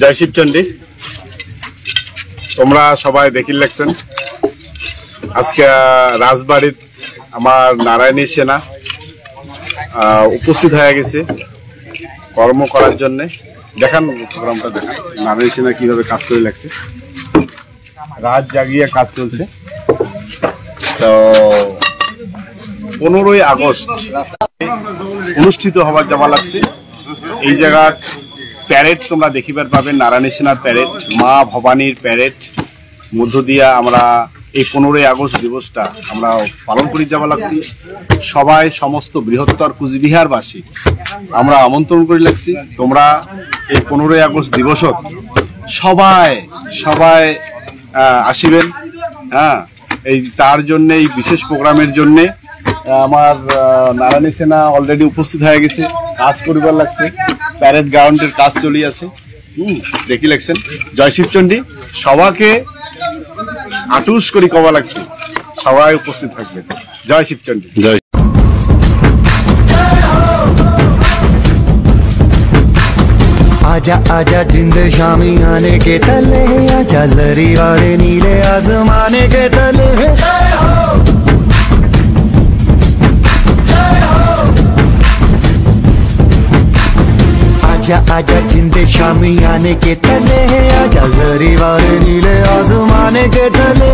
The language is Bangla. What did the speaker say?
জয় শিবচন্ডী। তোমরা সবাই দেখি লাগছেন আজকে রাজবাড়িত আমার নারায়ণী সেনা উপস্থিত হয়ে গেছে কর্ম করার জন্য। দেখান প্রোগ্রামটা, দেখান নারায়ণী সেনা কিভাবে কাজ করে লাগছে। রাত জাগিয়ে কাজ চলছে। তো 15ই আগস্ট অনুষ্ঠিত হবার যাওয়া লাগছে। এই জায়গার প্যারেড তোমরা দেখিবার পাবেন, নারায়ণী সেনার প্যারেড, মা ভবানীর প্যারেড মধ্য দিয়া আমরা এই 15ই আগস্ট দিবসটা আমরা পালন করে যাওয়া লাগছি। সবাই সমস্ত বৃহত্তর কুচবিহারবাসী আমরা আমন্ত্রণ করে লাগছি। তোমরা এই 15ই আগস্ট দিবসত সবাই সবাই আসিবেন। হ্যাঁ, এই তার জন্যে, এই বিশেষ প্রোগ্রামের জন্যে আমার নারায়ণী সেনা অলরেডি উপস্থিত হয়ে গেছে, কাজ করিবার লাগছে। প্যারেড গ্রাউন্ডের কাজ চলি আছে। দেখি লাগছেন। জয় শিবচন্ডী। সবাকে আটুস করি কবা লাগছে, সবাই উপস্থিত থাকবেন। জয় শিবচন্ডী। জয়। आजा आजा जिंद शामी आने के तले, आजा जरी वाले नीले आसमाने के तले। आजा आजा जिंद शामी आने के तले, आजा जरी वाले नीले आसमाने के तले।